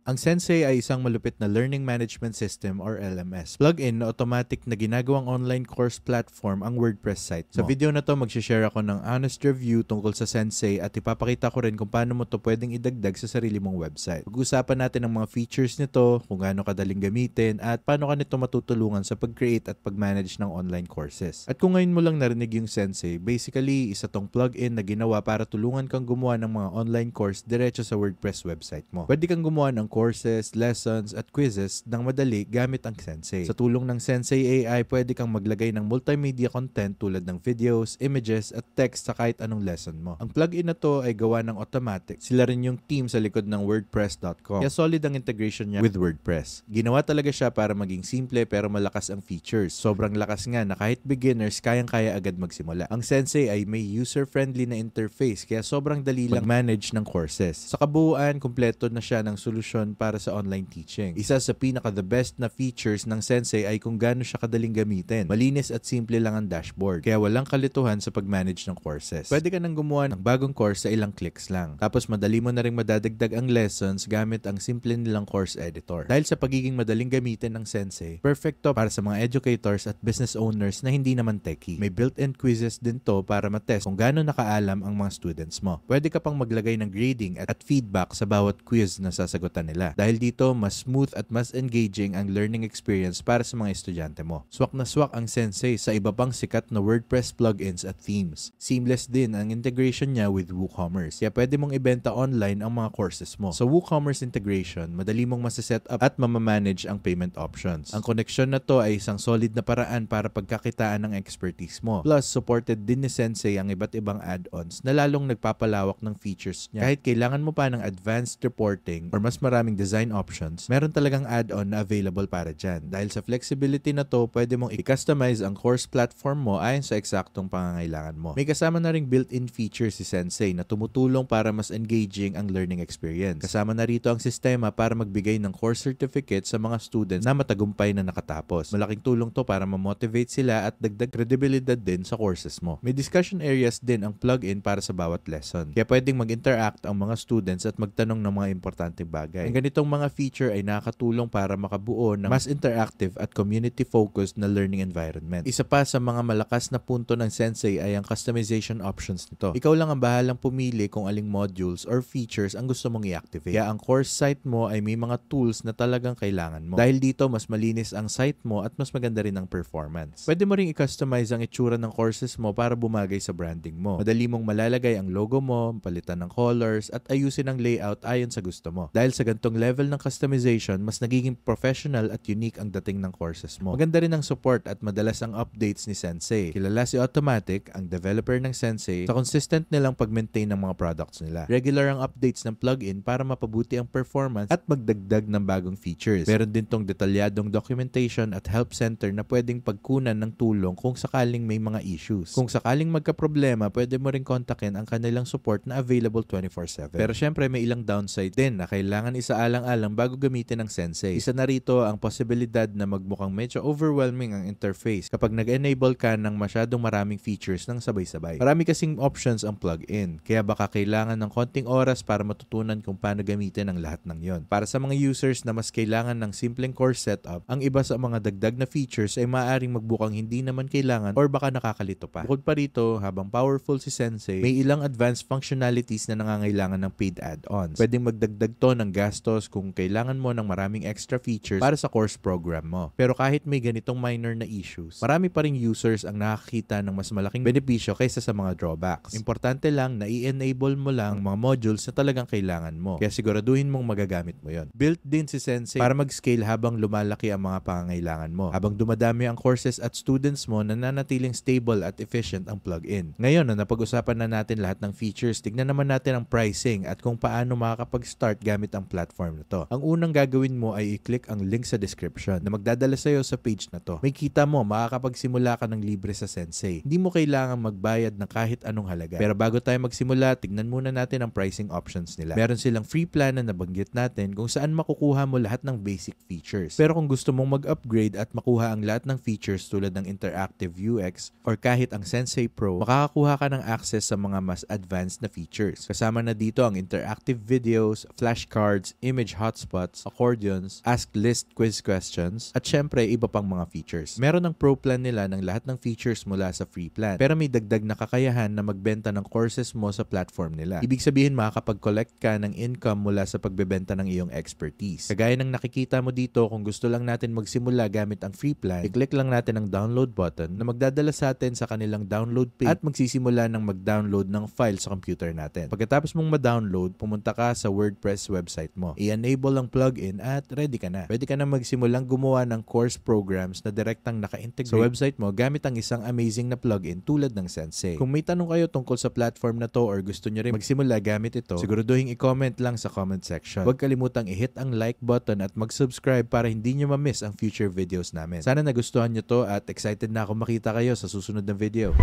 Ang Sensei ay isang malupit na learning management system or LMS. Plugin na automatic na ginagawang online course platform ang WordPress site mo. Sa video na to, mag-share ako ng honest review tungkol sa Sensei at ipapakita ko rin kung paano mo to pwedeng idagdag sa sarili mong website. Pag-uusapan natin ang mga features nito, kung gaano kadaling gamitin, at paano ka nito matutulungan sa pag-create at pag-manage ng online courses. At kung ngayon mo lang narinig yung Sensei, basically, isa tong plugin na ginawa para tulungan kang gumawa ng mga online course diretso sa WordPress website mo. Pwede kang gumawa ng courses, lessons, at quizzes ng madali gamit ang Sensei. Sa tulong ng Sensei AI, pwede kang maglagay ng multimedia content tulad ng videos, images, at text sa kahit anong lesson mo. Ang plugin na to ay gawa ng Automattic. Sila rin yung team sa likod ng WordPress.com. Kaya solid ang integration niya with WordPress. Ginawa talaga siya para maging simple pero malakas ang features. Sobrang lakas nga na kahit beginners, kayang-kaya agad magsimula. Ang Sensei ay may user-friendly na interface kaya sobrang dali lang manage ng courses. Sa kabuuan, kumpleto na siya ng solusyon para sa online teaching. Isa sa pinaka-the best na features ng Sensei ay kung gaano siya kadaling gamitin. Malinis at simple lang ang dashboard, kaya walang kalituhan sa pag-manage ng courses. Pwede ka nang gumawa ng bagong course sa ilang clicks lang. Tapos madali mo na rin madadagdag ang lessons gamit ang simple nilang course editor. Dahil sa pagiging madaling gamitin ng Sensei, perfect to para sa mga educators at business owners na hindi naman techie. May built-in quizzes din to para matest kung gaano nakaalam ang mga students mo. Pwede ka pang maglagay ng grading at feedback sa bawat quiz na sasagutan nila. Dahil dito, mas smooth at mas engaging ang learning experience para sa mga estudyante mo. Swak na swak ang Sensei sa iba pang sikat na WordPress plugins at themes. Seamless din ang integration niya with WooCommerce. Kaya pwede mong ibenta online ang mga courses mo. Sa WooCommerce integration, madali mong masaset up at mamamanage ang payment options. Ang connection na to ay isang solid na paraan para pagkakitaan ng expertise mo. Plus, supported din ni Sensei ang iba't ibang add-ons na lalong nagpapalawak ng features niya. Kahit kailangan mo pa ng advanced reporting or mas maraming design options, meron talagang add-on na available para dyan. Dahil sa flexibility na to, pwede mong i-customize ang course platform mo ayon sa eksaktong pangangailangan mo. May kasama na ring built-in features si Sensei na tumutulong para mas engaging ang learning experience. Kasama na rito ang sistema para magbigay ng course certificate sa mga students na matagumpay na nakatapos. Malaking tulong to para ma-motivate sila at dagdag kredibilidad din sa courses mo. May discussion areas din ang plugin para sa bawat lesson. Kaya pwedeng mag-interact ang mga students at magtanong ng mga importanteng bagay. Ang ganitong mga feature ay nakakatulong para makabuo ng mas interactive at community-focused na learning environment. Isa pa sa mga malakas na punto ng Sensei ay ang customization options nito. Ikaw lang ang bahalang pumili kung aling modules or features ang gusto mong i-activate. Kaya ang course site mo ay may mga tools na talagang kailangan mo. Dahil dito, mas malinis ang site mo at mas maganda rin ang performance. Pwede mo ring i-customize ang itsura ng courses mo para bumagay sa branding mo. Madali mong malalagay ang logo mo, palitan ng colors, at ayusin ang layout ayon sa gusto mo. Dahil sa gantong level ng customization, mas nagiging professional at unique ang dating ng courses mo. Maganda rin ang support at madalas ang updates ni Sensei. Kilala si Automattic, ang developer ng Sensei, sa consistent nilang pag-maintain ng mga products nila. Regular ang updates ng plugin para mapabuti ang performance at magdagdag ng bagong features. Meron din tong detalyadong documentation at help center na pwedeng pagkunan ng tulong kung sakaling may mga issues. Kung sakaling magka-problema, pwede mo rin kontakin ang kanilang support na available 24/7. Pero syempre may ilang downside din na kailangan isaalang-alang bago gamitin ng Sensei. Isa na rito ang posibilidad na magmukhang medyo overwhelming ang interface kapag nag-enable ka ng masyadong maraming features ng sabay-sabay. Marami kasing options ang plugin, kaya baka kailangan ng konting oras para matutunan kung paano gamitin ang lahat ng yon. Para sa mga users na mas kailangan ng simpleng course setup, ang iba sa mga dagdag na features ay maaaring magbukang hindi naman kailangan or baka nakakalito pa. Bukod pa rito, habang powerful si Sensei, may ilang advanced functionalities na nangangailangan ng paid add-ons. Pwedeng magdagdag to ng gastos kung kailangan mo ng maraming extra features para sa course program mo. Pero kahit may ganitong minor na issues, marami pa ring users ang nakakita ng mas malaking benepisyo kaysa sa mga drawbacks. Importante lang na i-enable mo lang ang mga modules na talagang kailangan mo. Kaya siguraduhin mong magagamit mo yon. Built din si Sensei para mag-scale habang lumalaki ang mga pangangailangan mo. Habang dumadami ang courses at students mo, nananatiling stable at efficient ang plugin. Ngayon na napag-usapan na natin lahat ng features, tignan naman natin ang pricing at kung paano makakapag-start gamit ang platform na to. Ang unang gagawin mo ay i-click ang link sa description na magdadala sa'yo sa page na to. May kita mo, makakapagsimula ka ng libre sa Sensei. Hindi mo kailangan magbayad ng kahit anong halaga. Pero bago tayo magsimula, tignan muna natin ang pricing options nila. Meron silang free plan na nabanggit natin kung saan makukuha mo lahat ng basic features. Pero kung gusto mong mag-upgrade at makuha ang lahat ng features tulad ng interactive UX or kahit ang Sensei Pro, makakakuha ka ng access sa mga mas advanced na features. Kasama na dito ang interactive videos, flashcards, image hotspots, accordions, ask list quiz questions, at syempre iba pang mga features. Meron ng pro plan nila ng lahat ng features mula sa free plan, pero may dagdag na kakayahan na magbenta ng courses mo sa platform nila. Ibig sabihin makakapag-collect ka ng income mula sa pagbebenta ng iyong expertise. Kagaya ng nakikita mo dito, kung gusto lang natin magsimula gamit ang free plan, i-click lang natin ang download button na magdadala sa atin sa kanilang download page at magsisimula ng mag-download ng file sa computer natin. Pagkatapos mong ma-download, pumunta ka sa WordPress website mo. I-enable ang plugin at ready ka na. Pwede ka na magsimulang gumawa ng course programs na direktang naka-integrate sa website mo gamit ang isang amazing na plugin tulad ng Sensei. Kung may tanong kayo tungkol sa platform na to or gusto nyo rin magsimula gamit ito, siguraduhin i-comment lang sa comment section. Huwag kalimutang i-hit ang like button at mag-subscribe para hindi nyo ma-miss ang future videos namin. Sana nagustuhan nyo to at excited na ako makita kayo sa susunod na video.